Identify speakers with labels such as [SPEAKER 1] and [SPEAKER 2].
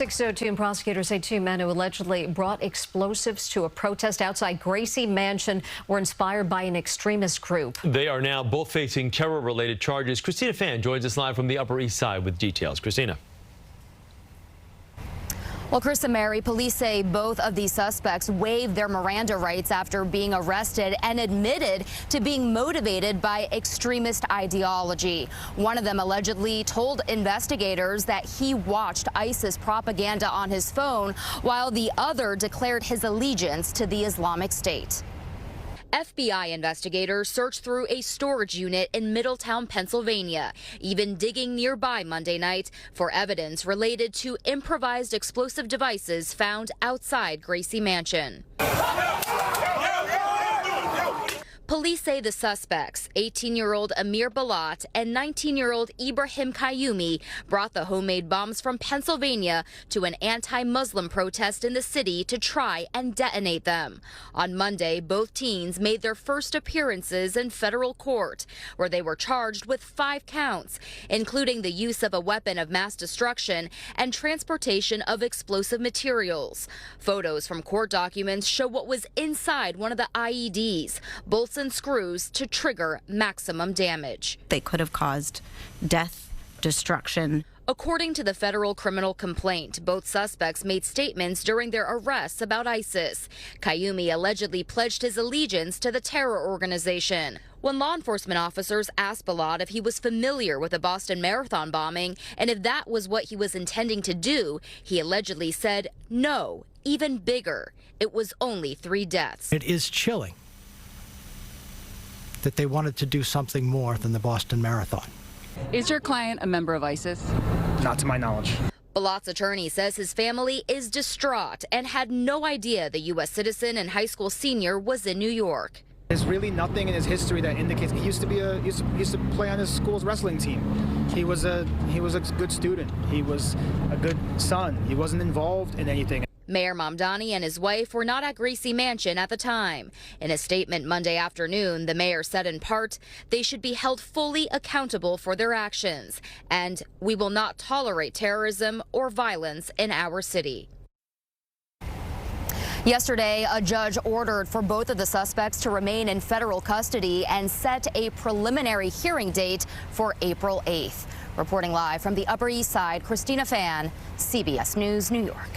[SPEAKER 1] 6:02 and prosecutors say two men who allegedly brought explosives to a protest outside Gracie Mansion were inspired by an extremist group.
[SPEAKER 2] They are now both facing terror-related charges. Christina joins us live from the Upper East Side with details. Christina.
[SPEAKER 3] Well, Chris and Mary, police say both of these suspects waived their Miranda rights after being arrested and admitted to being motivated by extremist ideology. One of them allegedly told investigators that he watched ISIS propaganda on his phone, while the other declared his allegiance to the Islamic State. FBI investigators searched through a storage unit in Middletown, Pennsylvania, even digging nearby Monday night for evidence related to improvised explosive devices found outside Gracie Mansion. Police say the suspects, 18-year-old Amir Balat and 19-year-old Ibrahim Kayumi, brought the homemade bombs from Pennsylvania to an anti-Muslim protest in the city to try and detonate them. On Monday, both teens made their first appearances in federal court, where they were charged with 5 counts, including the use of a weapon of mass destruction and transportation of explosive materials. Photos from court documents show what was inside one of the IEDs, bolts and screws to trigger maximum damage.
[SPEAKER 4] They could have caused death, destruction.
[SPEAKER 3] According to the federal criminal complaint, both suspects made statements during their arrests about ISIS. Kayumi allegedly pledged his allegiance to the terror organization. When law enforcement officers asked Balat if he was familiar with the Boston Marathon bombing and if that was what he was intending to do, he allegedly said no, even bigger. It was only 3 deaths.
[SPEAKER 5] It is chilling that they wanted to do something more than the Boston Marathon.
[SPEAKER 6] Is your client a member of ISIS?
[SPEAKER 7] Not to my knowledge.
[SPEAKER 3] Balat's attorney says his family is distraught and had no idea the U.S. citizen and high school senior was in New York.
[SPEAKER 7] There's really nothing in his history that indicates he used to play on his school's wrestling team. He was a good student. He was a good son. He wasn't involved in anything.
[SPEAKER 3] Mayor Mamdani and his wife were not at Gracie Mansion at the time. In a statement Monday afternoon, the mayor said in part, they should be held fully accountable for their actions, and we will not tolerate terrorism or violence in our city. Yesterday, a judge ordered for both of the suspects to remain in federal custody and set a preliminary hearing date for April 8th. Reporting live from the Upper East Side, Christina, CBS News, New York.